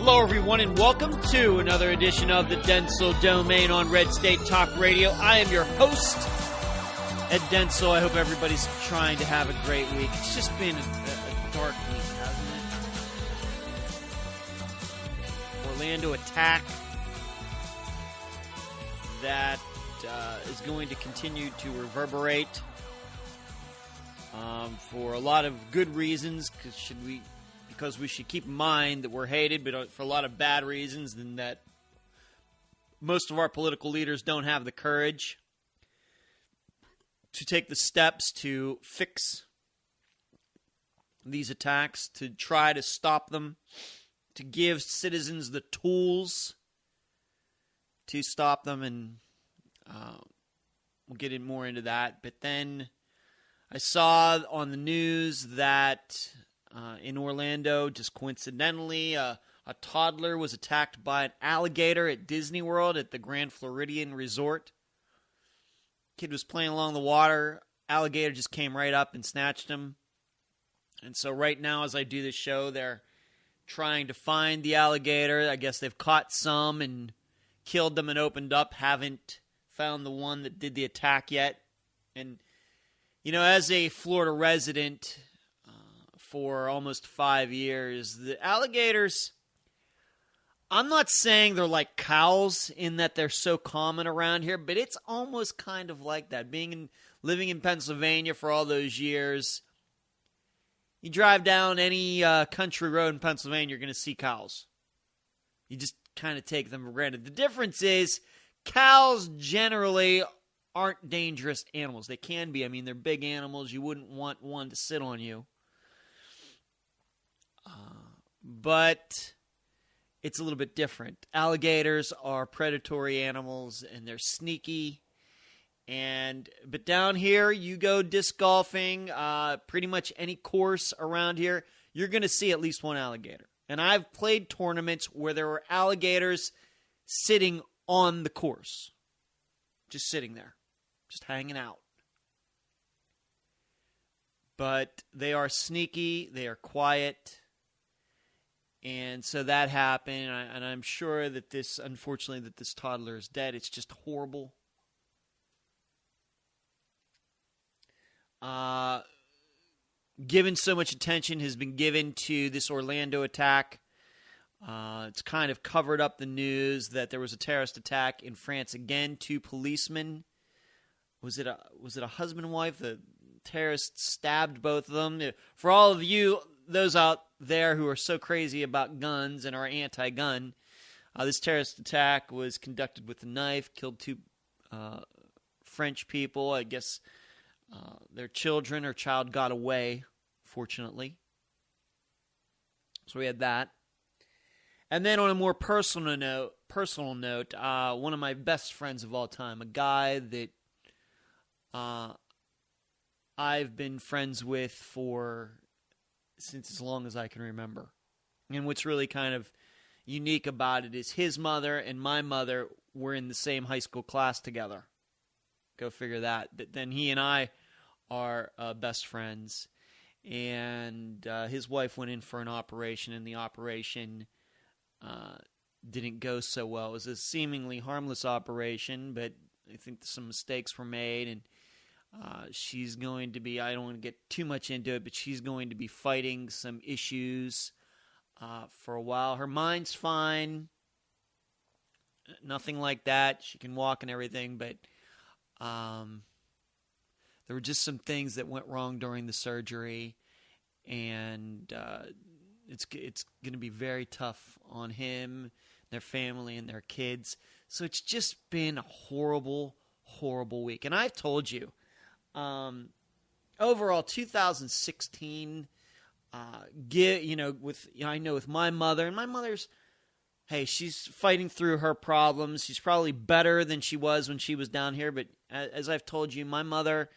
Hello, everyone, and welcome to another edition of the Dentzel Domain on Red State Talk Radio. I am your host, Ed Dentzel. I hope everybody's trying to have a great week. It's just been a dark week, hasn't it? Orlando attack that is going to continue to reverberate for a lot of good reasons, because we should keep in mind that we're hated, but for a lot of bad reasons, and that most of our political leaders don't have the courage to take the steps to fix these attacks, to try to stop them, to give citizens the tools to stop them, and we'll get more into that. But then I saw on the news that in Orlando, just coincidentally, a toddler was attacked by an alligator at Disney World at the Grand Floridian Resort. Kid was playing along the water. Alligator just came right up and snatched him. And so right now, as I do this show, they're trying to find the alligator. I guess they've caught some and killed them and opened up. Haven't found the one that did the attack yet. And, you know, as a Florida resident for almost 5 years, the alligators, I'm not saying they're like cows in that they're so common around here, but it's almost kind of like that. Living in Pennsylvania for all those years, you drive down any country road in Pennsylvania, you're going to see cows. You just kind of take them for granted. The difference is cows generally aren't dangerous animals. They can be. I mean, they're big animals. You wouldn't want one to sit on you. But it's a little bit different. Alligators are predatory animals, and they're sneaky. But down here, you go disc golfing, pretty much any course around here, you're going to see at least one alligator. And I've played tournaments where there were alligators sitting on the course, just sitting there, just hanging out. But they are sneaky, they are quiet. And so that happened, and I'm sure that unfortunately, this toddler is dead. It's just horrible. Given so much attention has been given to this Orlando attack, it's kind of covered up the news that there was a terrorist attack in France again. 2 policemen. Was it a husband and wife? The terrorists stabbed both of them. For all of you, those out there who are so crazy about guns and are anti-gun, this terrorist attack was conducted with a knife, killed 2 French people. I guess their children or child got away, fortunately. So we had that. And then on a more personal note, one of my best friends of all time, a guy that I've been friends with since as long as I can remember. And what's really kind of unique about it is his mother and my mother were in the same high school class together. Go figure that. But then he and I are best friends. And his wife went in for an operation, and the operation didn't go so well. It was a seemingly harmless operation, but I think some mistakes were made, and she's going to be, I don't want to get too much into it, but she's going to be fighting some issues for a while. Her mind's fine. Nothing like that. She can walk and everything, but there were just some things that went wrong during the surgery, and it's going to be very tough on him, their family, and their kids. So it's just been a horrible, horrible week. And I've told you, overall, 2016, I know with my mother, and my mother's, hey, she's fighting through her problems. She's probably better than she was when she was down here. But as I've told you, my mother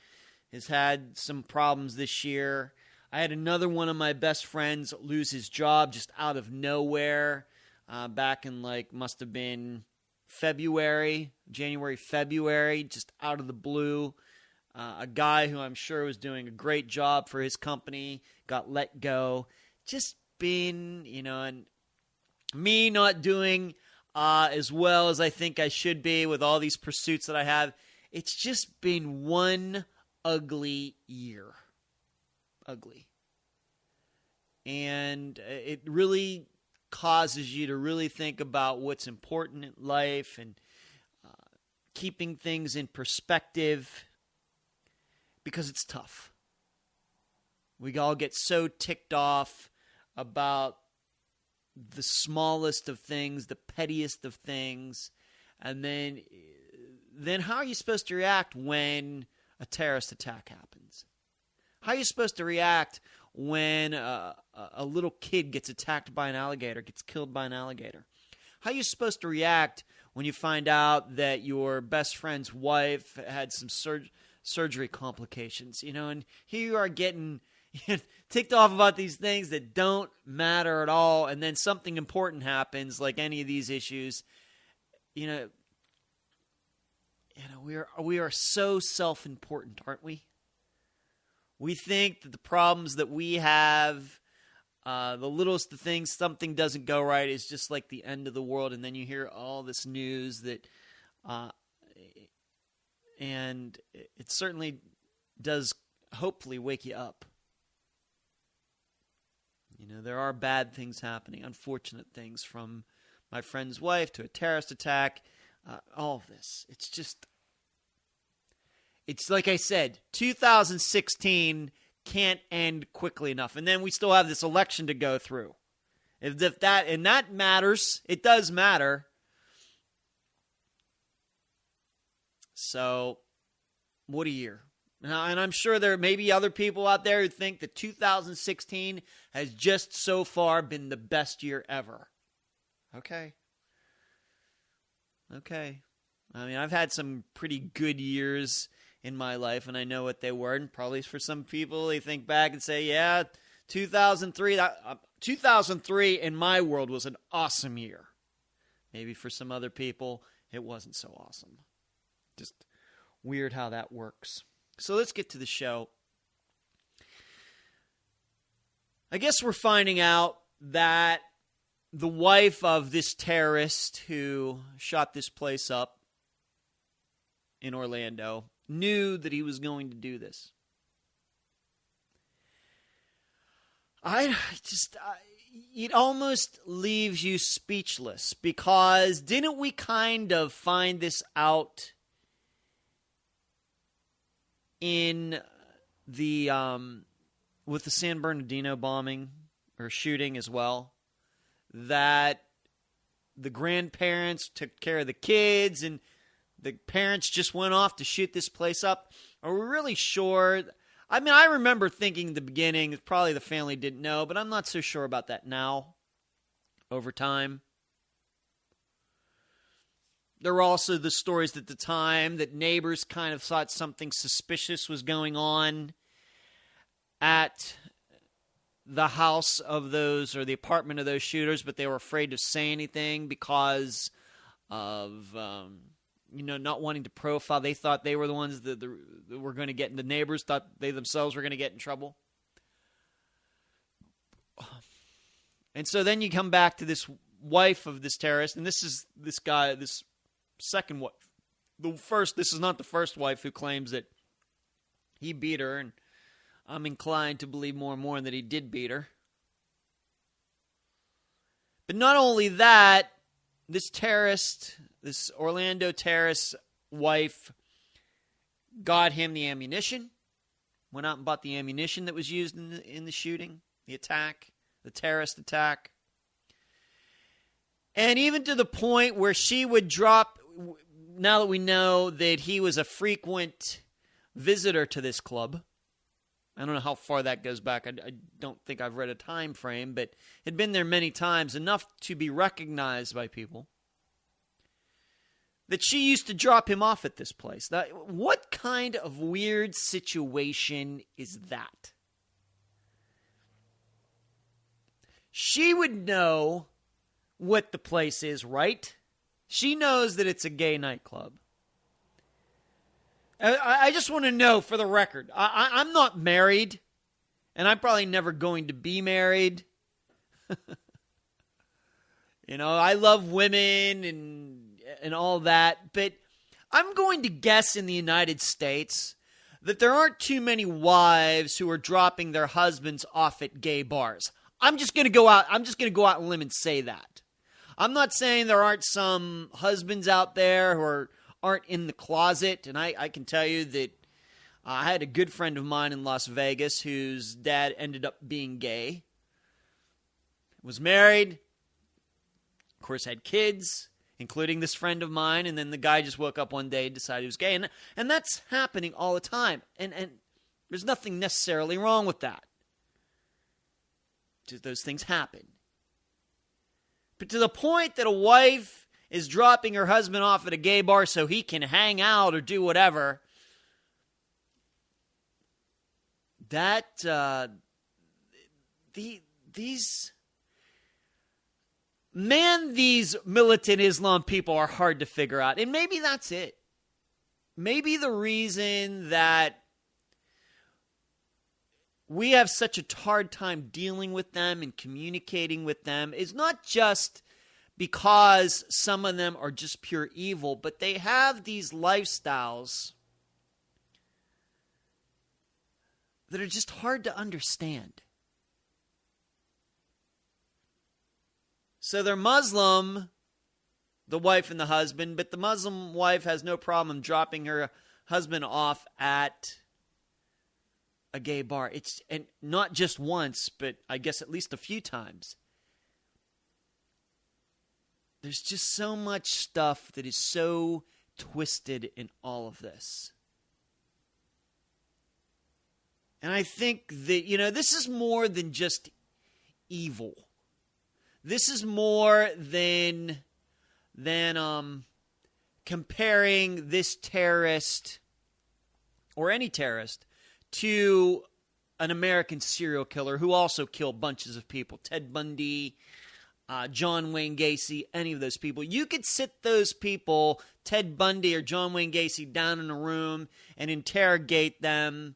has had some problems this year. I had another one of my best friends lose his job just out of nowhere back in must have been January, February, just out of the blue. A guy who I'm sure was doing a great job for his company got let go. Just been, and me not doing as well as I think I should be with all these pursuits that I have. It's just been one ugly year. Ugly. And it really causes you to really think about what's important in life and keeping things in perspective, because it's tough. We all get so ticked off about the smallest of things, the pettiest of things, and then how are you supposed to react when a terrorist attack happens? How are you supposed to react when a little kid gets attacked by an alligator, gets killed by an alligator? How are you supposed to react when you find out that your best friend's wife had some surgery complications? And here you are getting ticked off about these things that don't matter at all, and then something important happens, like any of these issues. We are so self-important, aren't we? We think that the problems that we have, the littlest of things, something doesn't go right, is just like the end of the world, and then you hear all this news that, and it certainly does hopefully wake you up. There are bad things happening, unfortunate things, from my friend's wife to a terrorist attack, all of this. It's like I said, 2016 can't end quickly enough. And then we still have this election to go through. And that matters. It does matter. So, what a year. Now, and I'm sure there may be other people out there who think that 2016 has just so far been the best year ever. Okay. I mean, I've had some pretty good years in my life, and I know what they were. And probably for some people, they think back and say, yeah, 2003 in my world was an awesome year. Maybe for some other people, it wasn't so awesome. Just weird how that works. So let's get to the show. I guess we're finding out that the wife of this terrorist who shot this place up in Orlando knew that he was going to do this. It almost leaves you speechless, because didn't we kind of find this out in the with the San Bernardino bombing or shooting as well, that the grandparents took care of the kids and the parents just went off to shoot this place up? Are we really sure? I mean, I remember thinking in the beginning that probably the family didn't know, but I'm not so sure about that now, over time. There were also the stories at the time that neighbors kind of thought something suspicious was going on at the house of those, or the apartment of those shooters, but they were afraid to say anything because of, not wanting to profile. They thought they were the ones that were going to get, the neighbors thought they themselves were going to get in trouble. And so then you come back to this wife of this terrorist, and this is this guy, this second wife. This is not the first wife who claims that he beat her, and I'm inclined to believe more and more that he did beat her. But not only that, this Orlando terrorist wife got him the ammunition, went out and bought the ammunition that was used in the shooting, the attack, the terrorist attack. And even to the point where she would drop, now that we know that he was a frequent visitor to this club. I don't know how far that goes back. I don't think I've read a time frame, but had been there many times, enough to be recognized by people, that she used to drop him off at this place. Now, what kind of weird situation is that? She would know what the place is, right? She knows that it's a gay nightclub. I just want to know, for the record, I'm not married, and I'm probably never going to be married. I love women and all that, but I'm going to guess in the United States that there aren't too many wives who are dropping their husbands off at gay bars. I'm just going to go out on a limb and say that. I'm not saying there aren't some husbands out there who aren't in the closet, and I can tell you that I had a good friend of mine in Las Vegas whose dad ended up being gay, was married, of course had kids, including this friend of mine, and then the guy just woke up one day and decided he was gay, and that's happening all the time, and there's nothing necessarily wrong with that. Just those things happen. But to the point that a wife is dropping her husband off at a gay bar so he can hang out or do whatever, that, these militant Islam people are hard to figure out. And maybe that's it. Maybe the reason that we have such a hard time dealing with them and communicating with them is not just because some of them are just pure evil, but they have these lifestyles that are just hard to understand. So they're Muslim, the wife and the husband, but the Muslim wife has no problem dropping her husband off at a gay bar. And not just once, but I guess at least a few times. There's just so much stuff that is so twisted in all of this. And I think that, this is more than just evil. This is more than comparing this terrorist or any terrorist to an American serial killer who also killed bunches of people. Ted Bundy, John Wayne Gacy, any of those people. You could sit those people, Ted Bundy or John Wayne Gacy, down in a room and interrogate them.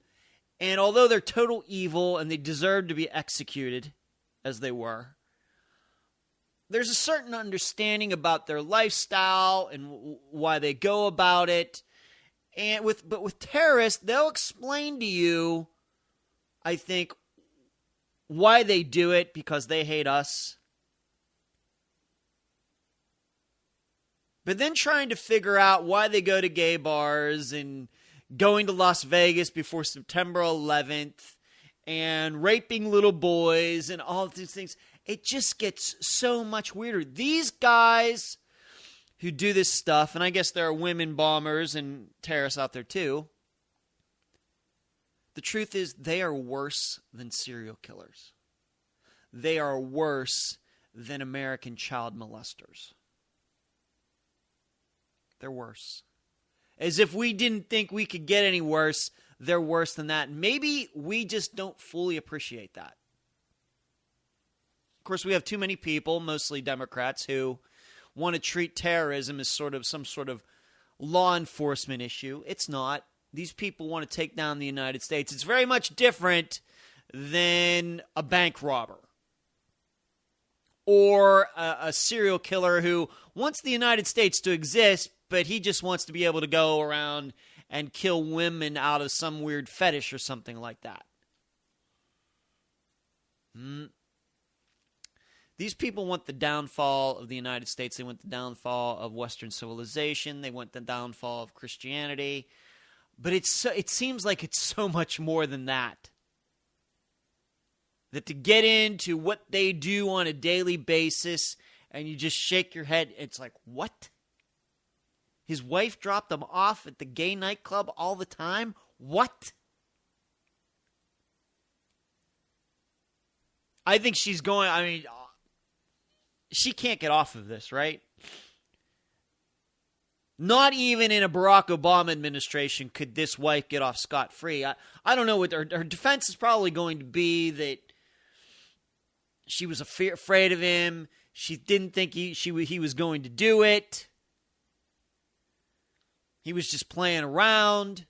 And although they're total evil and they deserve to be executed, as they were, there's a certain understanding about their lifestyle and why they go about it. But with terrorists, they'll explain to you, I think, why they do it, because they hate us. But then trying to figure out why they go to gay bars and going to Las Vegas before September 11th and raping little boys and all of these things, it just gets so much weirder. These guys who do this stuff, and I guess there are women bombers and terrorists out there too, the truth is they are worse than serial killers. They are worse than American child molesters. They're worse. As if we didn't think we could get any worse, they're worse than that. Maybe we just don't fully appreciate that. Of course, we have too many people, mostly Democrats, who want to treat terrorism as some sort of law enforcement issue. It's not. These people want to take down the United States. It's very much different than a bank robber or a serial killer who wants the United States to exist, but he just wants to be able to go around and kill women out of some weird fetish or something like that. These people want the downfall of the United States. They want the downfall of Western civilization. They want the downfall of Christianity. But it seems like it's so much more than that. That to get into what they do on a daily basis and you just shake your head, it's like, what? His wife dropped him off at the gay nightclub all the time? What? I think she's going, she can't get off of this, right? Not even in a Barack Obama administration could this wife get off scot-free. I don't know what her defense is probably going to be, that she was afraid of him. She didn't think he was going to do it. He was just playing around.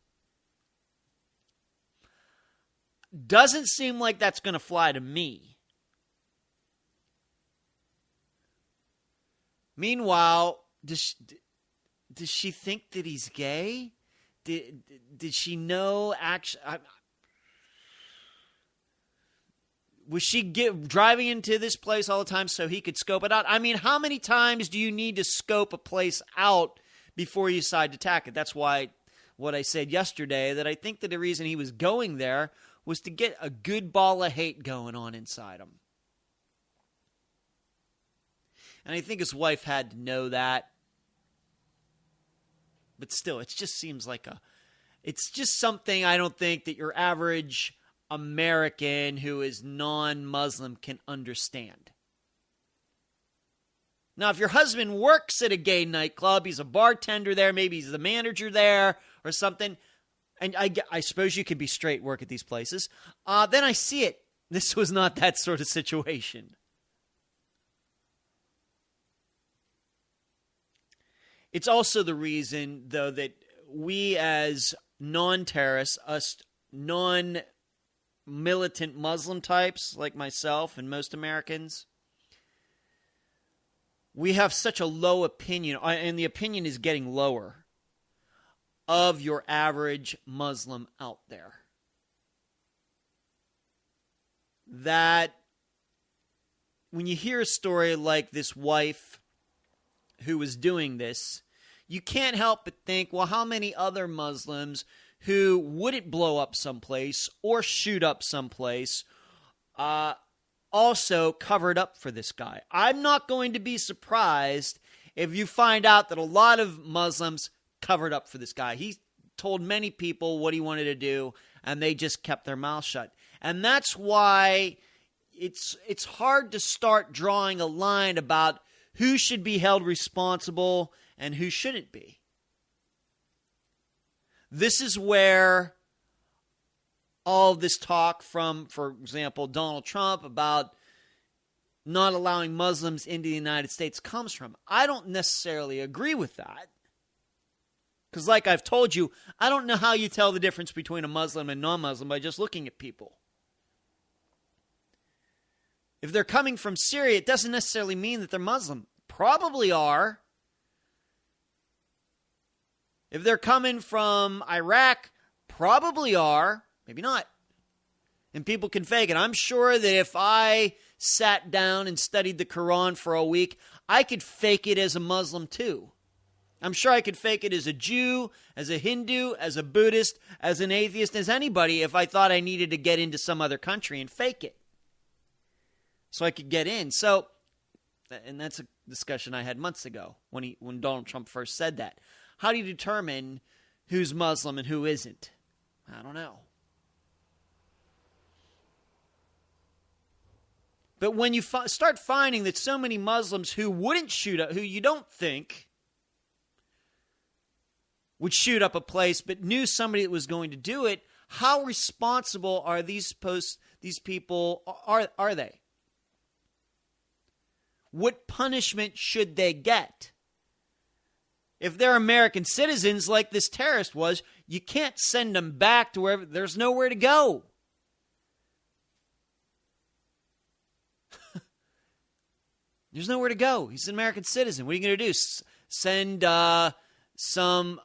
Doesn't seem like that's going to fly to me. Meanwhile, does she think that he's gay? Did she know actually? Was she driving into this place all the time so he could scope it out? I mean, how many times do you need to scope a place out before you decide to attack it? That's why what I said yesterday, that I think that the reason he was going there was to get a good ball of hate going on inside him. And I think his wife had to know that. But still, it just seems like it's just something I don't think that your average American who is non-Muslim can understand. Now, if your husband works at a gay nightclub, he's a bartender there, maybe he's the manager there or something, and I suppose you could be straight, work at these places, then I see it. This was not that sort of situation. It's also the reason, though, that we as non-terrorists, us non-militant Muslim types like myself and most Americans, we have such a low opinion, and the opinion is getting lower, of your average Muslim out there. That when you hear a story like this wife who was doing this, you can't help but think, well, how many other Muslims who wouldn't blow up someplace or shoot up someplace also covered up for this guy? I'm not going to be surprised if you find out that a lot of Muslims covered up for this guy. He told many people what he wanted to do, and they just kept their mouth shut. And that's why it's hard to start drawing a line about who should be held responsible and who shouldn't be. This is where all this talk from, for example, Donald Trump about not allowing Muslims into the United States comes from. I don't necessarily agree with that. Because like I've told you, I don't know how you tell the difference between a Muslim and non-Muslim by just looking at people. If they're coming from Syria, it doesn't necessarily mean that they're Muslim. Probably are. If they're coming from Iraq, probably are. Maybe not. And people can fake it. I'm sure that if I sat down and studied the Quran for a week, I could fake it as a Muslim too. I'm sure I could fake it as a Jew, as a Hindu, as a Buddhist, as an atheist, as anybody if I thought I needed to get into some other country and fake it. So I could get in. So, and that's a discussion I had months ago when Donald Trump first said that. How do you determine who's Muslim and who isn't? I don't know. But when you start finding that so many Muslims who wouldn't shoot up, who you don't think would shoot up a place, but knew somebody that was going to do it, how responsible are these people? Are they? What punishment should they get? If they're American citizens like this terrorist was, you can't send them back to wherever. There's nowhere to go. There's nowhere to go. He's an American citizen. What are you going to do? Send some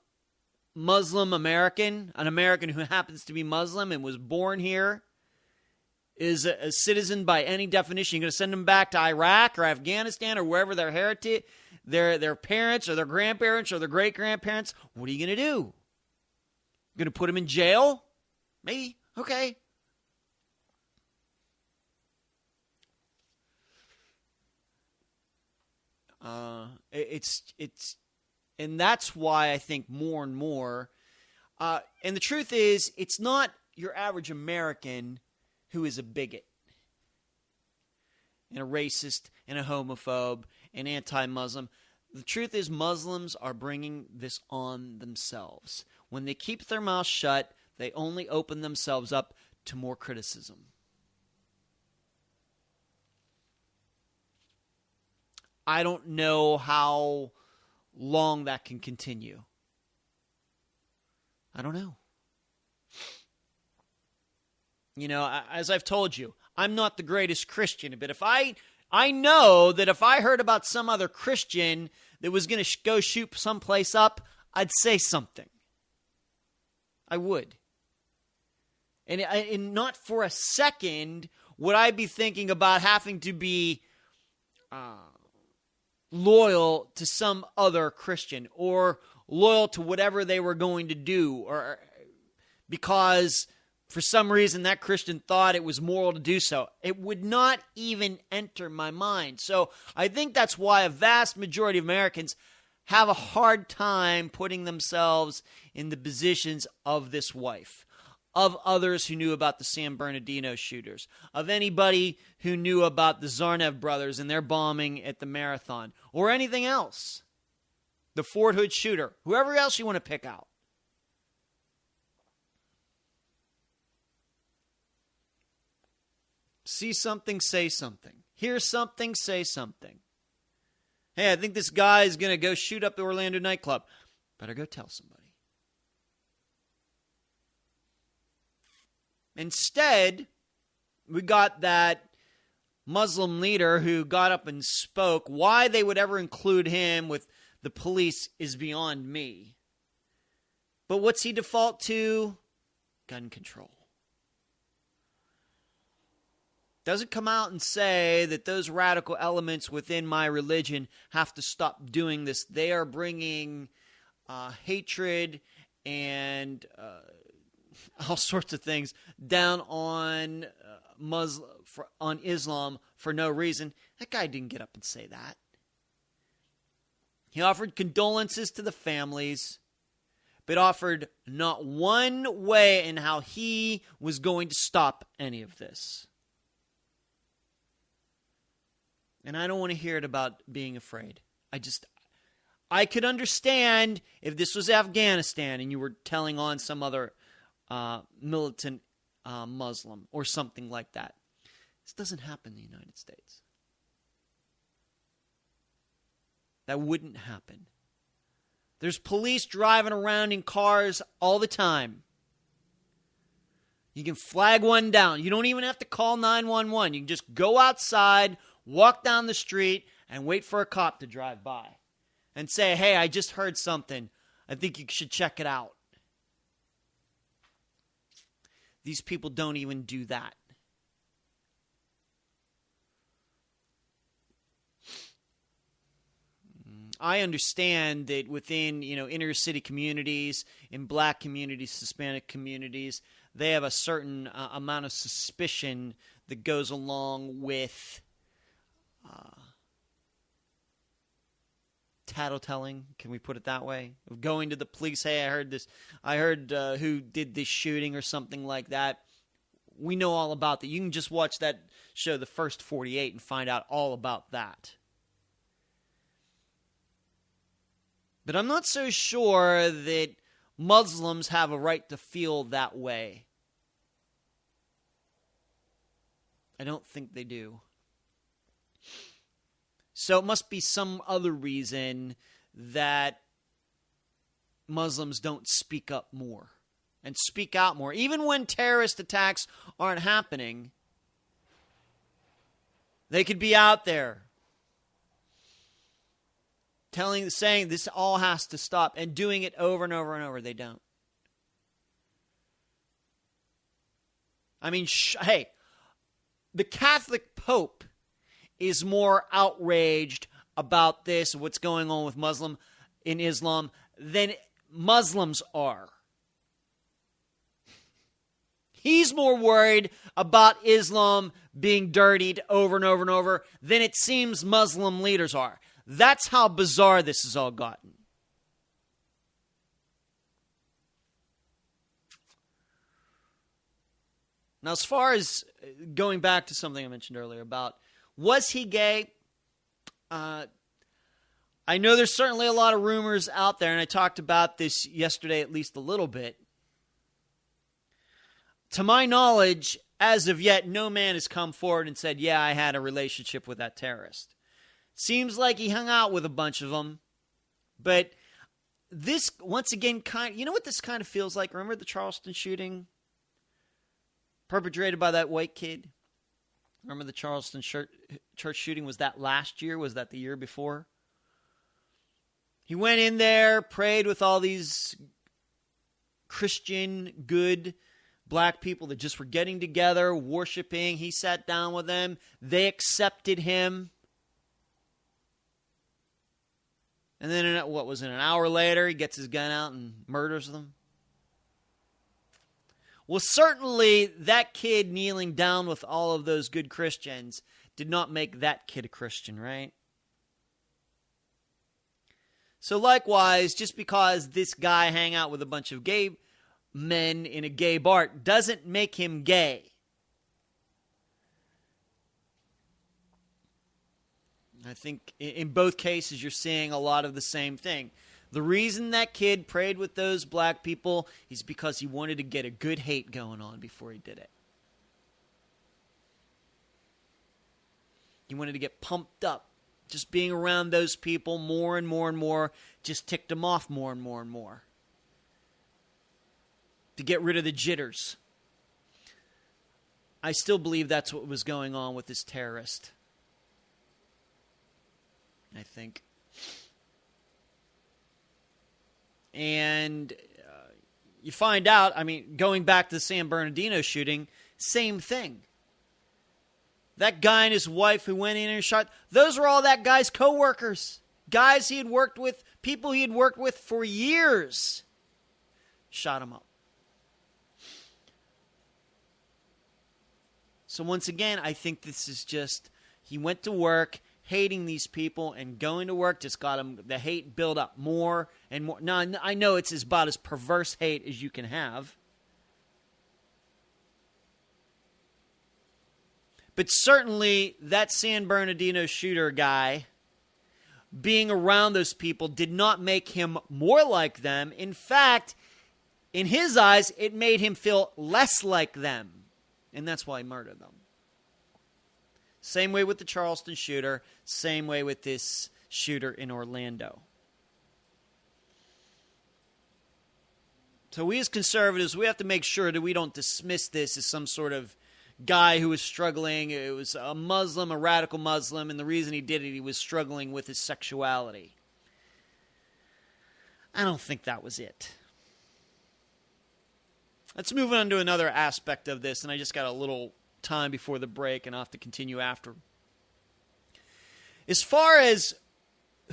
Muslim American, an American who happens to be Muslim and was born here, is a citizen by any definition. You're going to send them back to Iraq or Afghanistan or wherever their heritage, their parents or their grandparents or their great-grandparents. What are you going to do? You're going to put them in jail? Maybe. Okay. And that's why I think more and more, and the truth is, it's not your average American who is a bigot and a racist and a homophobe and anti-Muslim. The truth is, Muslims are bringing this on themselves. When they keep their mouth shut, they only open themselves up to more criticism. I don't know how long that can continue. I don't know. You know, as I've told you, I'm not the greatest Christian, but if I I know that if I heard about some other Christian that was going to go shoot someplace up, I'd say something. I would. And not for a second would I be thinking about having to be loyal to some other Christian or loyal to whatever they were going to do, or because for some reason that Christian thought it was moral to do so. It would not even enter my mind. So I think that's why a vast majority of Americans have a hard time putting themselves in the positions of this wife, of others who knew about the San Bernardino shooters, of anybody who knew about the Zarnev brothers and their bombing at the marathon, or anything else. The Fort Hood shooter, whoever else you want to pick out. See something, say something. Hear something, say something. Hey, I think this guy is going to go shoot up the Orlando nightclub. Better go tell somebody. Instead, we got that Muslim leader who got up and spoke. Why they would ever include him with the police is beyond me. But what's he default to? Gun control. Doesn't come out and say that those radical elements within my religion have to stop doing this. They are bringing hatred and all sorts of things down on on Islam for no reason. That guy didn't get up and say that. He offered condolences to the families, but offered not one way in how he was going to stop any of this. And I don't want to hear it about being afraid. I could understand if this was Afghanistan and you were telling on some other militant Muslim or something like that. This doesn't happen in the United States. That wouldn't happen. There's police driving around in cars all the time. You can flag one down. You don't even have to call 911. You can just go outside, walk down the street, and wait for a cop to drive by and say, hey, I just heard something. I think you should check it out. These people don't even do that. I understand that within, inner city communities, in black communities, Hispanic communities, they have a certain amount of suspicion that goes along with tattletelling. Can we put it that way? Of going to the police, hey, I heard this. I heard who did this shooting or something like that. We know all about that. You can just watch that show, The First 48, and find out all about that. But I'm not so sure that Muslims have a right to feel that way. I don't think they do. So it must be some other reason that Muslims don't speak up more and speak out more. Even when terrorist attacks aren't happening, they could be out there saying this all has to stop and doing it over and over and over. They don't. I mean, hey, the Catholic Pope is more outraged about this, what's going on with Islam, than Muslims are. He's more worried about Islam being dirtied over and over and over than it seems Muslim leaders are. That's how bizarre this has all gotten. Now, as far as going back to something I mentioned earlier about, was he gay? I know there's certainly a lot of rumors out there, and I talked about this yesterday at least a little bit. To my knowledge, as of yet, no man has come forward and said, yeah, I had a relationship with that terrorist. Seems like he hung out with a bunch of them. But this, once again, you know what this kind of feels like? Remember the Charleston shooting perpetrated by that white kid? Remember the Charleston church shooting? Was that last year? Was that the year before? He went in there, prayed with all these Christian, good black people that just were getting together, worshiping. He sat down with them. They accepted him. And then, an hour later, he gets his gun out and murders them? Well, certainly that kid kneeling down with all of those good Christians did not make that kid a Christian, right? So likewise, just because this guy hang out with a bunch of gay men in a gay bar doesn't make him gay. I think in both cases you're seeing a lot of the same thing. The reason that kid prayed with those black people is because he wanted to get a good hate going on before he did it. He wanted to get pumped up. Just being around those people more and more and more just ticked him off more and more and more. To get rid of the jitters. I still believe that's what was going on with this terrorist. I think. And you find out, going back to the San Bernardino shooting, same thing. That guy and his wife who went in and shot, those were all that guy's co-workers. Guys he had worked with, people he had worked with for years. Shot him up. So once again, I think this is just, he went to work hating these people, and going to work just got him, the hate build up more and more. Now, I know it's about as perverse hate as you can have. But certainly, that San Bernardino shooter guy, being around those people did not make him more like them. In fact, in his eyes, it made him feel less like them. And that's why he murdered them. Same way with the Charleston shooter. Same way with this shooter in Orlando. So we as conservatives, we have to make sure that we don't dismiss this as some sort of guy who was struggling. It was a Muslim, a radical Muslim, and the reason he did it, he was struggling with his sexuality. I don't think that was it. Let's move on to another aspect of this, and I just got a little time before the break, and I'll have to continue after. As far as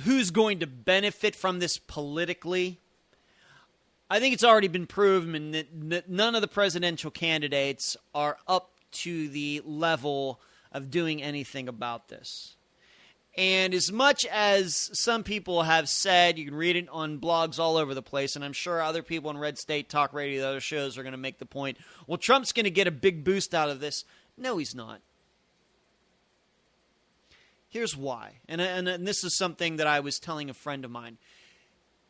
who's going to benefit from this politically, I think it's already been proven that none of the presidential candidates are up to the level of doing anything about this. And as much as some people have said, you can read it on blogs all over the place, and I'm sure other people in Red State Talk Radio, the other shows, are going to make the point, well, Trump's going to get a big boost out of this. No, he's not. Here's why. And this is something that I was telling a friend of mine.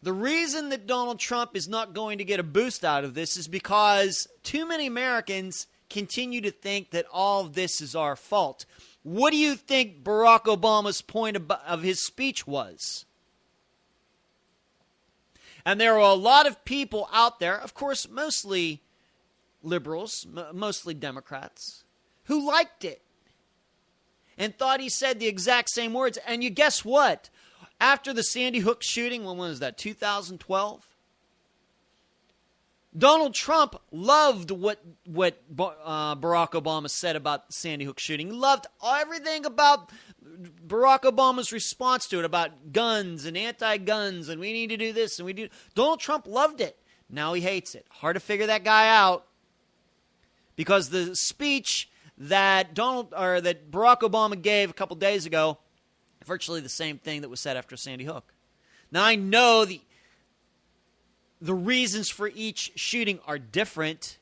The reason that Donald Trump is not going to get a boost out of this is because too many Americans continue to think that all of this is our fault. What do you think Barack Obama's point of his speech was? And there are a lot of people out there, of course, mostly liberals, mostly Democrats, who liked it and thought he said the exact same words. And you guess what? After the Sandy Hook shooting, when was that, 2012? Donald Trump loved what Barack Obama said about the Sandy Hook shooting. He loved everything about Barack Obama's response to it, about guns and anti-guns, and we need to do this, and we do. Donald Trump loved it. Now he hates it. Hard to figure that guy out, because the speech that Barack Obama gave a couple days ago, virtually the same thing that was said after Sandy Hook. Now I know the reasons for each shooting are different.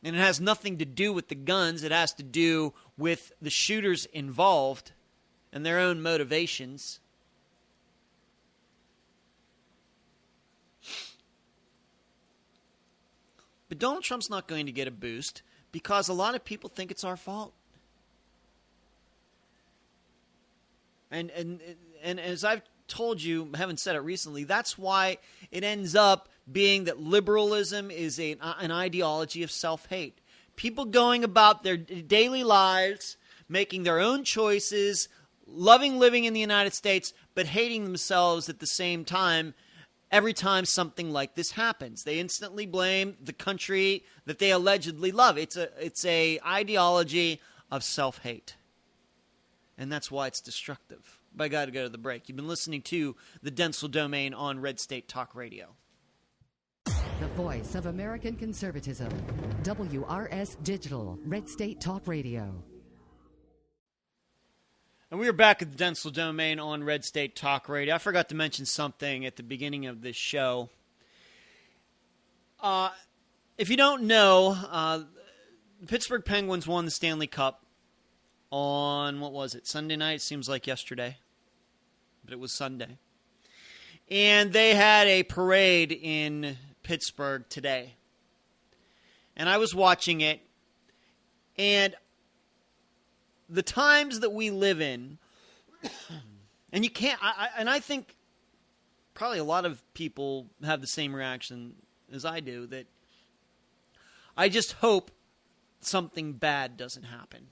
And it has nothing to do with the guns. It has to do with the shooters involved and their own motivations. But Donald Trump's not going to get a boost because a lot of people think it's our fault. And as I've told you, I haven't said it recently, that's why it ends up being that liberalism is an ideology of self-hate. People going about their daily lives, making their own choices, loving living in the United States, but hating themselves at the same time. Every time something like this happens, they instantly blame the country that they allegedly love. It's a ideology of self-hate. And that's why it's destructive. But I got to go to the break. You've been listening to the Dentzel Domain on Red State Talk Radio. The voice of American conservatism. WRS Digital, Red State Talk Radio. And we are back at the Dentzel Domain on Red State Talk Radio. I forgot to mention something at the beginning of this show. If you don't know, the Pittsburgh Penguins won the Stanley Cup on, what was it, Sunday night? It seems like yesterday, but it was Sunday. And they had a parade in Pittsburgh today. And I was watching it, and the times that we live in, and you can't, I think probably a lot of people have the same reaction as I do, that I just hope something bad doesn't happen.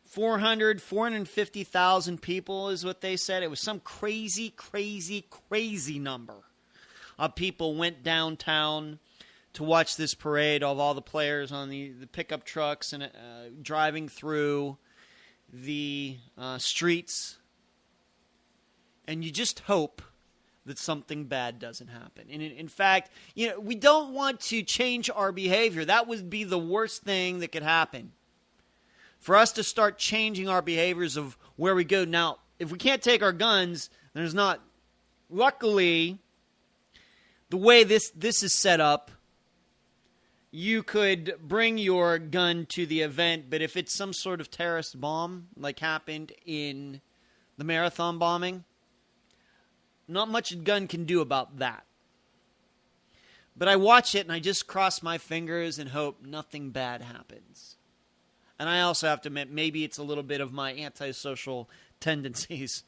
450,000 people is what they said. It was some crazy number of people went downtown to watch this parade of all the players on the pickup trucks and driving through the streets. And you just hope that something bad doesn't happen. And in fact, we don't want to change our behavior. That would be the worst thing that could happen. For us to start changing our behaviors of where we go. Now, if we can't take our guns, there's not. Luckily, the way this is set up, you could bring your gun to the event, but if it's some sort of terrorist bomb, like happened in the marathon bombing, not much a gun can do about that. But I watch it and I just cross my fingers and hope nothing bad happens. And I also have to admit, maybe it's a little bit of my antisocial tendencies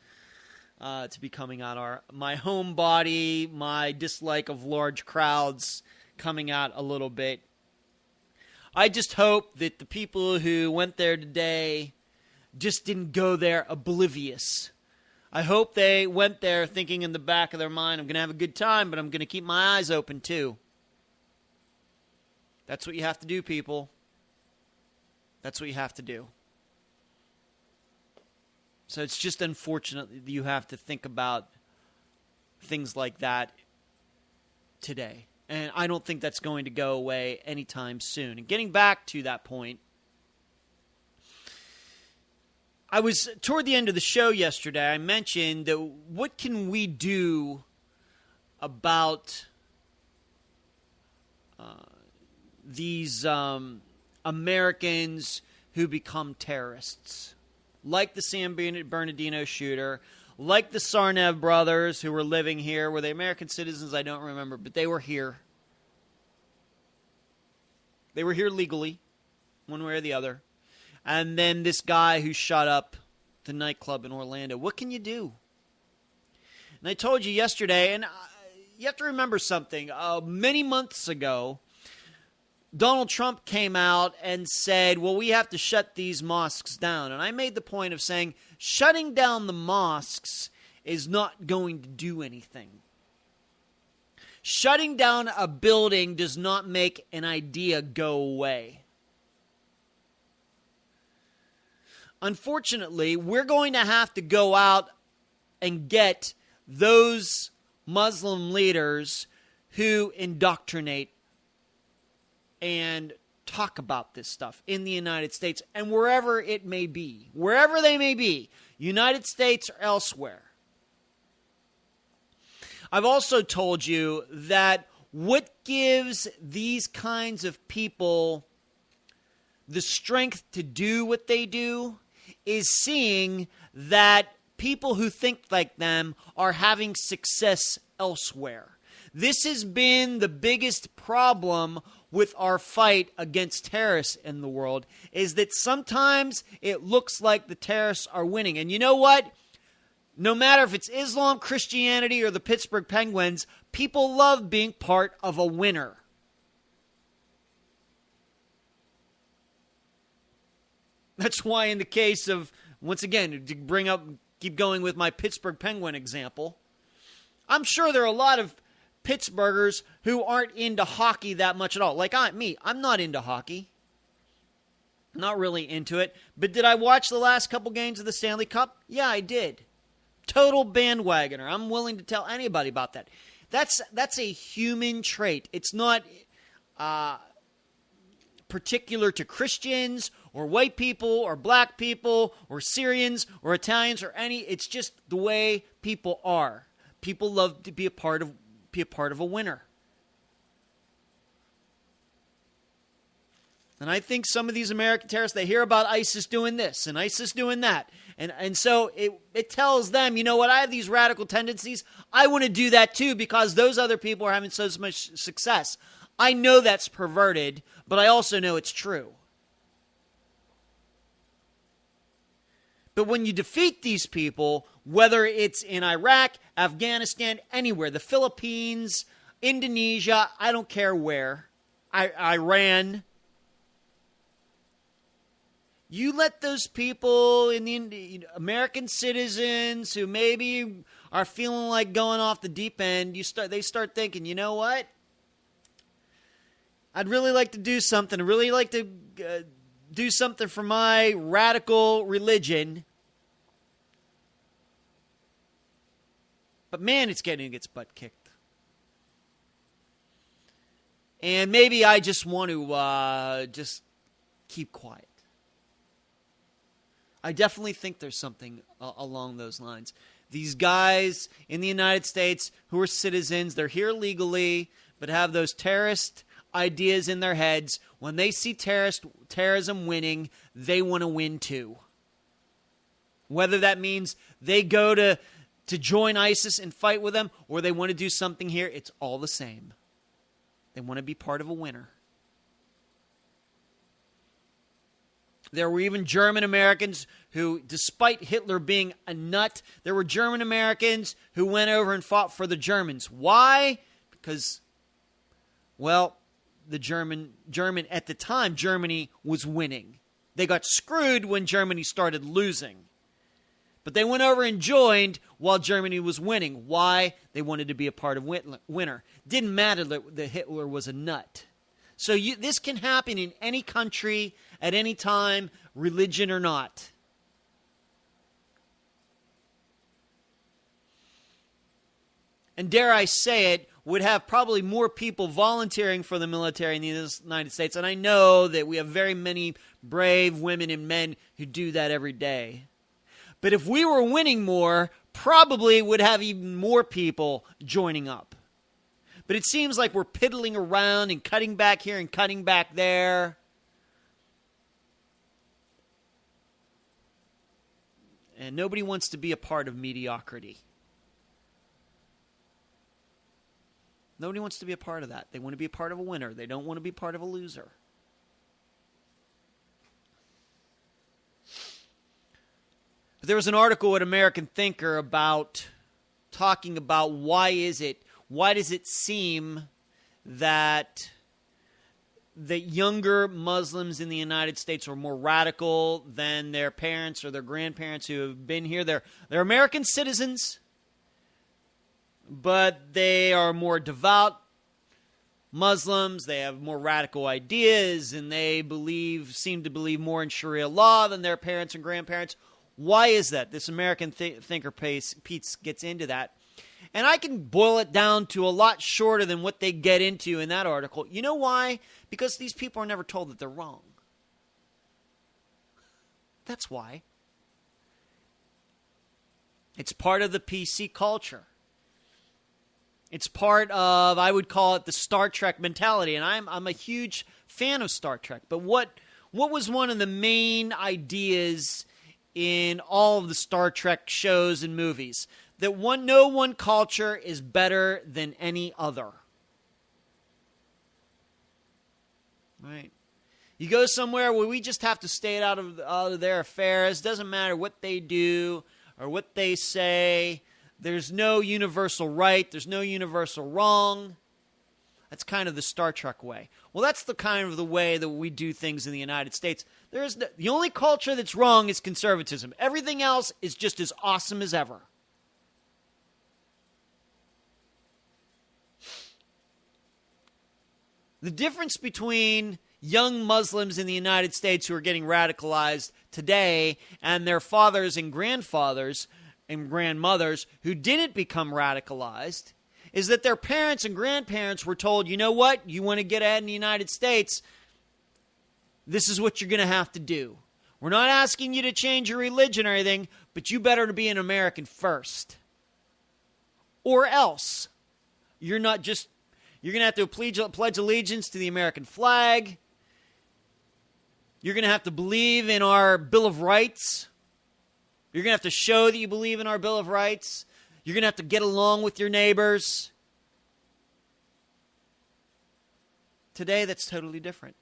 to be coming out. My homebody, my dislike of large crowds coming out a little bit. I just hope that the people who went there today just didn't go there oblivious. I hope they went there thinking in the back of their mind, I'm going to have a good time, but I'm going to keep my eyes open too. That's what you have to do, people. That's what you have to do. So it's just unfortunate that you have to think about things like that today. And I don't think that's going to go away anytime soon. And getting back to that point, I was, toward the end of the show yesterday, I mentioned that what can we do about these Americans who become terrorists, like the San Bernardino shooter, like the Sarnev brothers who were living here. Were they American citizens? I don't remember, but they were here. They were here legally, one way or the other. And then this guy who shot up the nightclub in Orlando. What can you do? And I told you yesterday, and you have to remember something. Many months ago, Donald Trump came out and said, well, we have to shut these mosques down. And I made the point of saying, shutting down the mosques is not going to do anything. Shutting down a building does not make an idea go away. Unfortunately, we're going to have to go out and get those Muslim leaders who indoctrinate and talk about this stuff in the United States and wherever it may be, wherever they may be, United States or elsewhere. I've also told you that what gives these kinds of people the strength to do what they do is seeing that people who think like them are having success elsewhere. This has been the biggest problem with our fight against terrorists in the world, is that sometimes it looks like the terrorists are winning. And you know what? No matter if it's Islam, Christianity, or the Pittsburgh Penguins, people love being part of a winner. That's why in the case of, once again, to keep going with my Pittsburgh Penguin example, I'm sure there are a lot of Pittsburghers who aren't into hockey that much at all. Like I'm not into hockey. Not really into it. But did I watch the last couple games of the Stanley Cup? Yeah, I did. Total bandwagoner. I'm willing to tell anybody about that. That's a human trait. It's not particular to Christians or white people or black people or Syrians or Italians or any. It's just the way people are. People love to be a part of a winner. And I think some of these American terrorists, they hear about ISIS doing this and ISIS doing that. And so it tells them, you know what, I have these radical tendencies. I want to do that too because those other people are having so much success. I know that's perverted, but I also know it's true. But when you defeat these people, whether it's in Iraq, Afghanistan, anywhere, the Philippines, Indonesia, I don't care where, Iran, you let those people in the American citizens who maybe are feeling like going off the deep end, they start thinking, you know what? I'd really like to do something. I'd really like to do something for my radical religion. But man, it's getting its butt kicked. And maybe I just want to just keep quiet. I definitely think there's something along those lines. These guys in the United States who are citizens, they're here legally, but have those terrorist ideas in their heads. When they see terrorism winning, they want to win too. Whether that means they go to join ISIS and fight with them, or they want to do something here, it's all the same. They want to be part of a winner. There were even German Americans who, despite Hitler being a nut, there were German Americans who went over and fought for the Germans. Why? Because, well, the German at the time, Germany was winning. They got screwed when Germany started losing. But they went over and joined while Germany was winning. Why? They wanted to be a part of winner. Didn't matter that Hitler was a nut. So this can happen in any country, at any time, religion or not. And dare I say it, would have probably more people volunteering for the military in the United States. And I know that we have very many brave women and men who do that every day. But if we were winning more, probably would have even more people joining up. But it seems like we're piddling around and cutting back here and cutting back there. And nobody wants to be a part of mediocrity. Nobody wants to be a part of that. They want to be a part of a winner. They don't want to be part of a loser. But there was an article at American Thinker talking about why does it seem that younger Muslims in the United States are more radical than their parents or their grandparents who have been here. They're American citizens, but they are more devout Muslims. They have more radical ideas, and they seem to believe more in Sharia law than their parents and grandparents. Why is that? This American Thinker piece gets into that. And I can boil it down to a lot shorter than what they get into in that article. You know why? Because these people are never told that they're wrong. That's why. It's part of the PC culture. It's part of, I would call it, the Star Trek mentality. And I'm a huge fan of Star Trek. But what was one of the main ideas in all of the Star Trek shows and movies? That no one culture is better than any other. Right? You go somewhere where we just have to stay out of their affairs. Doesn't matter what they do or what they say. There's no universal right. There's no universal wrong. That's kind of the Star Trek way. Well, that's the kind of the way that we do things in the United States. The only culture that's wrong is conservatism. Everything else is just as awesome as ever. The difference between young Muslims in the United States who are getting radicalized today and their fathers and grandfathers and grandmothers who didn't become radicalized is that their parents and grandparents were told, you know what, you want to get ahead in the United States, this is what you're going to have to do. We're not asking you to change your religion or anything, but you better be an American first. Or else, you're going to have to pledge allegiance to the American flag. You're going to have to believe in our Bill of Rights. You're going to have to show that you believe in our Bill of Rights. You're going to have to get along with your neighbors. Today, that's totally different.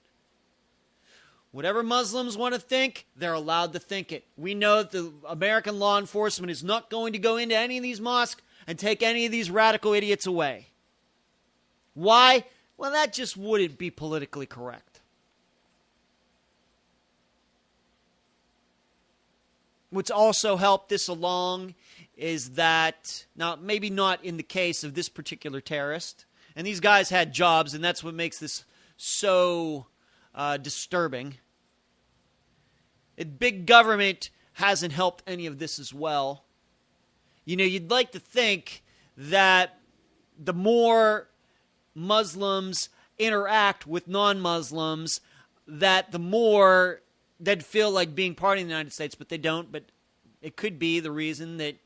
Whatever Muslims want to think, they're allowed to think it. We know that the American law enforcement is not going to go into any of these mosques and take any of these radical idiots away. Why? Well, that just wouldn't be politically correct. What's also helped this along is that, now maybe not in the case of this particular terrorist, and these guys had jobs, and that's what makes this so disturbing. Big government hasn't helped any of this as well. You know, you'd like to think that the more Muslims interact with non-Muslims, that the more they'd feel like being part of the United States, but they don't. But it could be the reason that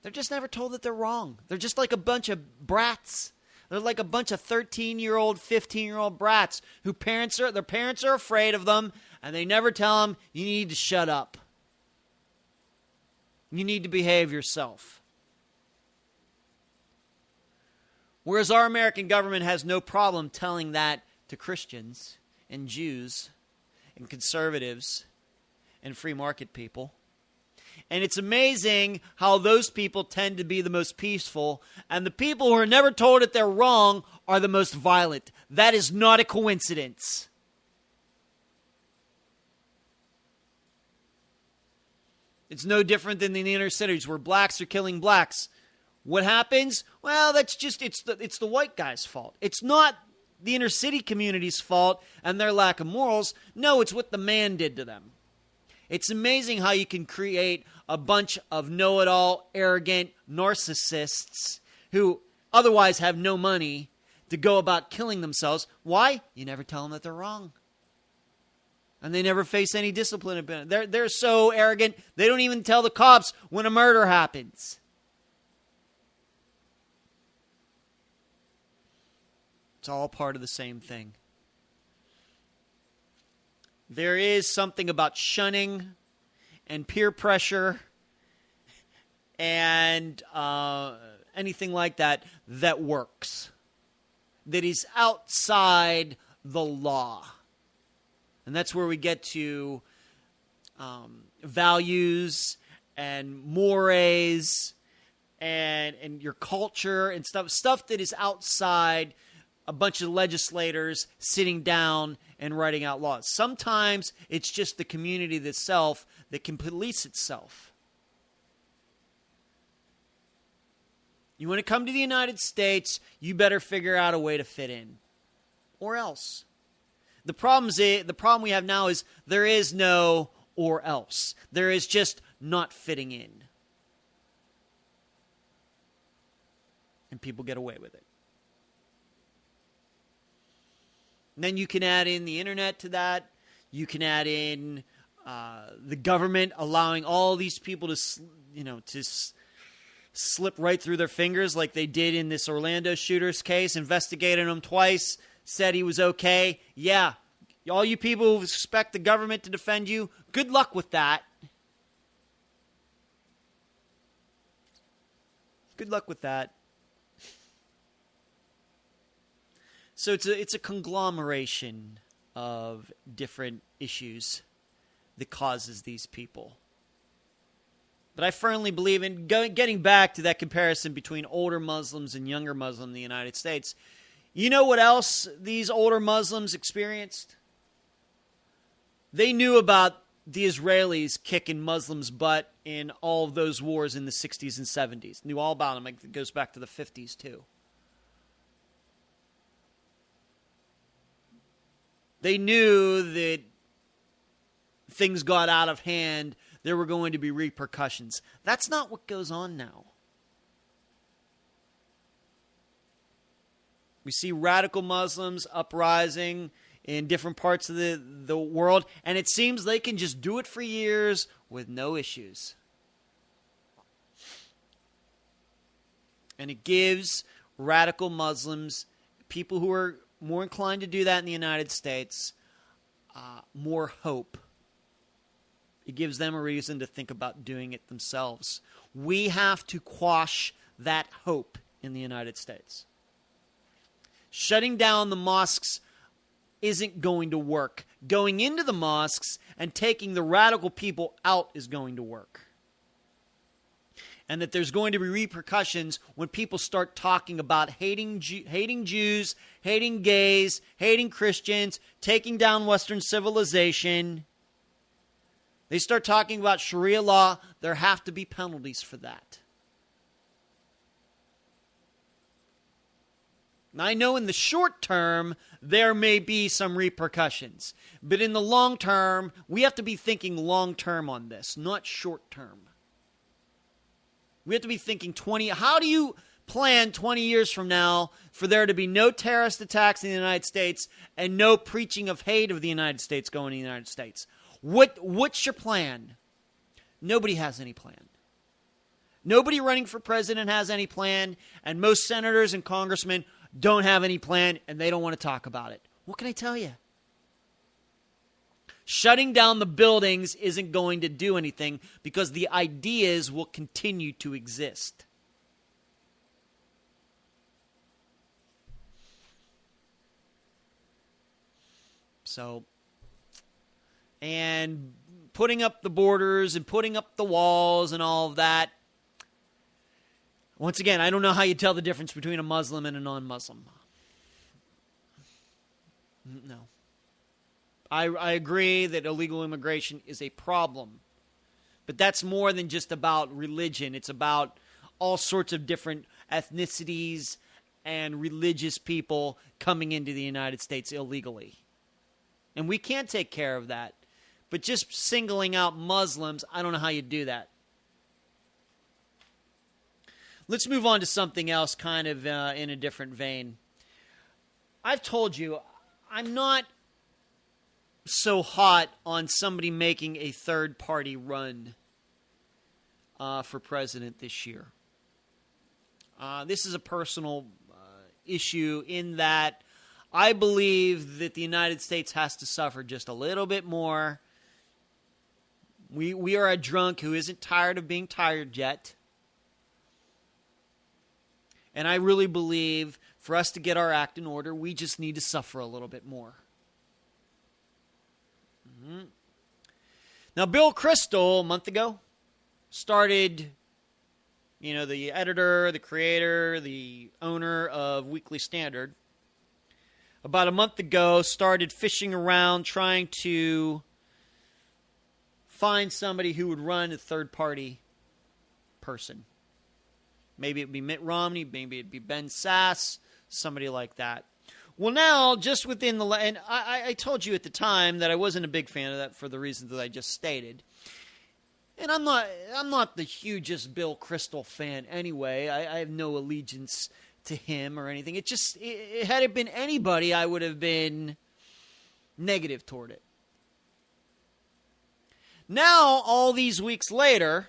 they're just never told that they're wrong. They're just like a bunch of brats. They're like a bunch of 13-year-old, 15-year-old brats who their parents are afraid of them, and they never tell them, you need to shut up. You need to behave yourself. Whereas our American government has no problem telling that to Christians and Jews and conservatives and free market people. And it's amazing how those people tend to be the most peaceful, and the people who are never told that they're wrong are the most violent. That is not a coincidence. It's no different than in the inner cities where blacks are killing blacks. What happens? Well, that's just, it's the white guy's fault. It's not the inner city community's fault and their lack of morals. No, it's what the man did to them. It's amazing how you can create a bunch of know-it-all, arrogant narcissists who otherwise have no money to go about killing themselves. Why? You never tell them that they're wrong. And they never face any discipline. They're so arrogant, they don't even tell the cops when a murder happens. It's all part of the same thing. There is something about shunning and peer pressure and anything like that that works. That is outside the law. And that's where we get to values and mores and your culture and stuff that is outside a bunch of legislators sitting down and writing out laws. Sometimes it's just the community itself that can police itself. You want to come to the United States, you better figure out a way to fit in. Or else. The problem we have now is there is no or else. There is just not fitting in. And people get away with it. And then you can add in the internet to that. You can add in the government allowing all these people to slip right through their fingers like they did in this Orlando shooter's case, investigated him twice, said he was okay. Yeah, all you people who expect the government to defend you, good luck with that. Good luck with that. So it's a conglomeration of different issues that causes these people. But I firmly believe in getting back to that comparison between older Muslims and younger Muslims in the United States. You know what else these older Muslims experienced? They knew about the Israelis kicking Muslims' butt in all of those wars in the 60s and 70s. Knew all about them. It goes back to the 50s, too. They knew that things got out of hand. There were going to be repercussions. That's not what goes on now. We see radical Muslims uprising in different parts of the world, and it seems they can just do it for years with no issues. And it gives radical Muslims, people who are more inclined to do that in the United States, more hope. It gives them a reason to think about doing it themselves. We have to quash that hope in the United States. Shutting down the mosques isn't going to work. Going into the mosques and taking the radical people out is going to work. And that there's going to be repercussions when people start talking about hating Jews, hating gays, hating Christians, taking down Western civilization. They start talking about Sharia law, there have to be penalties for that. Now, I know in the short term, there may be some repercussions. But in the long term, we have to be thinking long term on this, not short term. We have to be thinking how do you plan 20 years from now for there to be no terrorist attacks in the United States and no preaching of hate of the United States going to the United States? What's your plan? Nobody has any plan. Nobody running for president has any plan, and most senators and congressmen don't have any plan, and they don't want to talk about it. What can I tell you? Shutting down the buildings isn't going to do anything because the ideas will continue to exist. So, and putting up the borders and putting up the walls and all of that. Once again, I don't know how you tell the difference between a Muslim and a non-Muslim. No. I agree that illegal immigration is a problem. But that's more than just about religion. It's about all sorts of different ethnicities and religious people coming into the United States illegally. And we can't take care of that. But just singling out Muslims, I don't know how you do that. Let's move on to something else kind of in a different vein. I've told you, I'm not so hot on somebody making a third-party run for president this year. This is a personal issue in that I believe that the United States has to suffer just a little bit more. We are a drunk who isn't tired of being tired yet. And I really believe for us to get our act in order, we just need to suffer a little bit more. Mm-hmm. Now, Bill Kristol, a month ago, started, the editor, the creator, the owner of Weekly Standard, about a month ago, started fishing around trying to find somebody who would run a third-party person. Maybe it'd be Mitt Romney, maybe it'd be Ben Sass, somebody like that. Well, now, just within the... And I told you at the time that I wasn't a big fan of that for the reasons that I just stated. And I'm not the hugest Bill Kristol fan anyway. I have no allegiance to him or anything. Had it been anybody, I would have been negative toward it. Now, all these weeks later...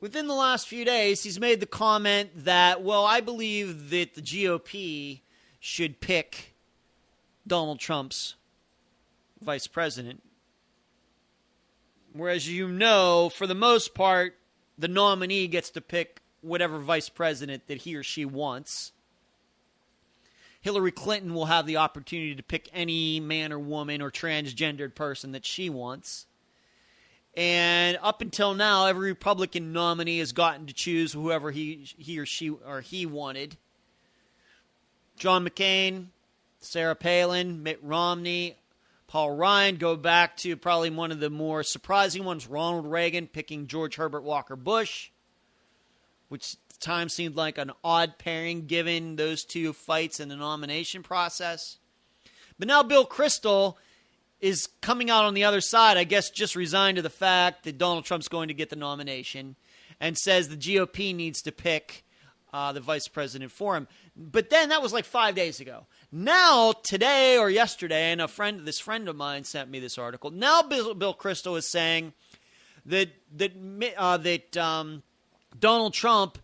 Within the last few days, he's made the comment that, well, I believe that the GOP should pick Donald Trump's vice president. Whereas, for the most part, the nominee gets to pick whatever vice president that he or she wants. Hillary Clinton will have the opportunity to pick any man or woman or transgendered person that she wants. And up until now, every Republican nominee has gotten to choose whoever he or she or he wanted. John McCain, Sarah Palin, Mitt Romney, Paul Ryan. Go back to probably one of the more surprising ones, Ronald Reagan picking George Herbert Walker Bush, which at the time seemed like an odd pairing given those two fights in the nomination process. But now Bill Kristol is coming out on the other side, I guess just resigned to the fact that Donald Trump's going to get the nomination, and says the GOP needs to pick the vice president for him. But then that was like 5 days ago. Now, today or yesterday, and this friend of mine sent me this article. Now Bill Kristol is saying that Donald Trump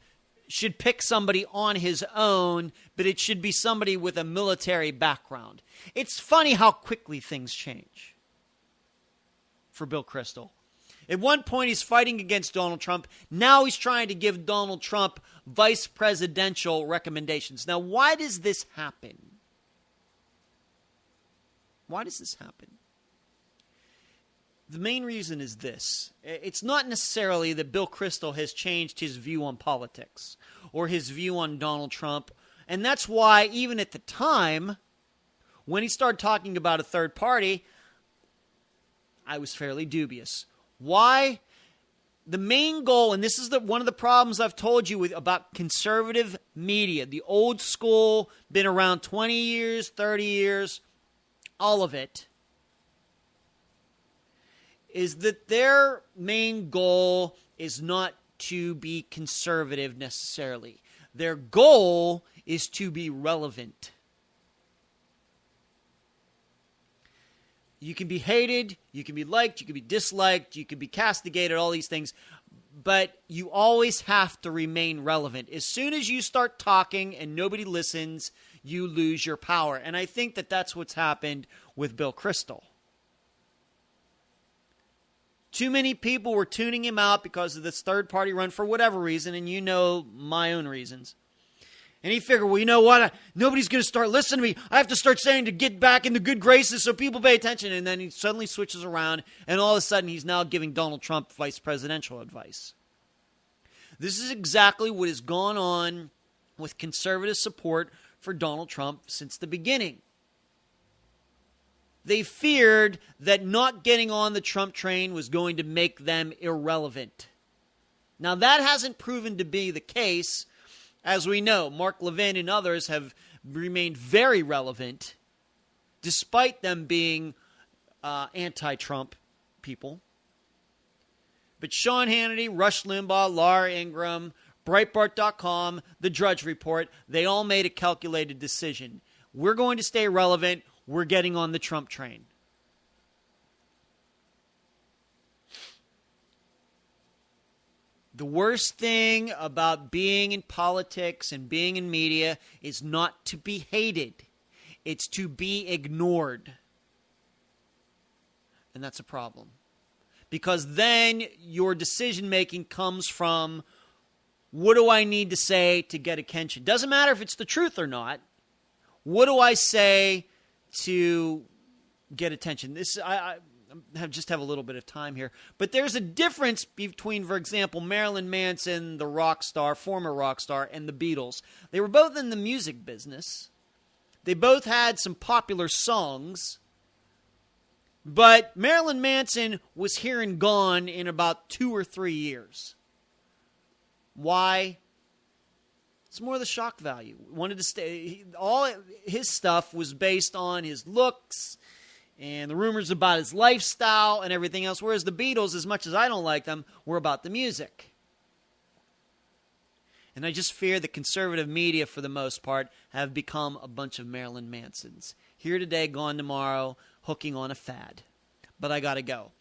should pick somebody on his own, but it should be somebody with a military background. It's funny how quickly things change for Bill Kristol. At one point, he's fighting against Donald Trump. Now he's trying to give Donald Trump vice presidential recommendations. Now, why does this happen? Why does this happen? The main reason is this. It's not necessarily that Bill Kristol has changed his view on politics or his view on Donald Trump. And that's why even at the time, when he started talking about a third party, I was fairly dubious. Why? The main goal, and this is one of the problems I've told you about conservative media, the old school, been around 20 years, 30 years, all of it, is that their main goal is not to be conservative necessarily. Their goal is to be relevant. You can be hated, you can be liked, you can be disliked, you can be castigated, all these things, but you always have to remain relevant. As soon as you start talking and nobody listens, you lose your power. And I think that that's what's happened with Bill Kristol. Too many people were tuning him out because of this third-party run for whatever reason, and you know my own reasons. And he figured, well, you know what? Nobody's going to start listening to me. I have to start saying to get back in the good graces so people pay attention. And then he suddenly switches around, and all of a sudden he's now giving Donald Trump vice presidential advice. This is exactly what has gone on with conservative support for Donald Trump since the beginning. They feared that not getting on the Trump train was going to make them irrelevant. Now, that hasn't proven to be the case. As we know, Mark Levin and others have remained very relevant, despite them being anti-Trump people. But Sean Hannity, Rush Limbaugh, Laura Ingraham, Breitbart.com, The Drudge Report, they all made a calculated decision. We're going to stay relevant. We're getting on the Trump train. The worst thing about being in politics and being in media is not to be hated. It's to be ignored. And that's a problem. Because then your decision-making comes from, what do I need to say to get attention? Doesn't matter if it's the truth or not. What do I say to get attention? I just have a little bit of time here. But there's a difference between, for example, Marilyn Manson, the rock star, former rock star, and the Beatles. They were both in the music business. They both had some popular songs. But Marilyn Manson was here and gone in about 2 or 3 years. Why? It's more the shock value. Wanted to stay. All his stuff was based on his looks and the rumors about his lifestyle and everything else. Whereas the Beatles, as much as I don't like them, were about the music. And I just fear the conservative media, for the most part, have become a bunch of Marilyn Mansons. Here today, gone tomorrow, hooking on a fad. But I gotta go.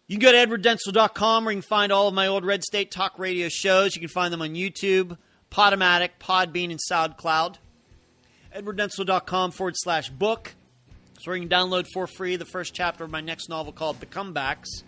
You can go to edwarddentzel.com where you can find all of my old Red State Talk Radio shows. You can find them on YouTube, Podomatic, Podbean, and SoundCloud. edwarddentzel.com/book. So where you can download for free the first chapter of my next novel called The Comebacks.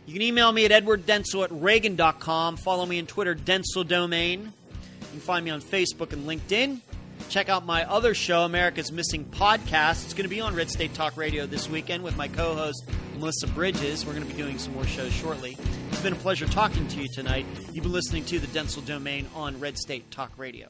You can email me at edwarddentzel@reagan.com. Follow me on Twitter, Dentzel Domain. You can find me on Facebook and LinkedIn. Check out my other show, America's Missing Podcast. It's going to be on Red State Talk Radio this weekend with my co-host, Melissa Bridges. We're going to be doing some more shows shortly. It's been a pleasure talking to you tonight. You've been listening to the Dentzel Domain on Red State Talk Radio.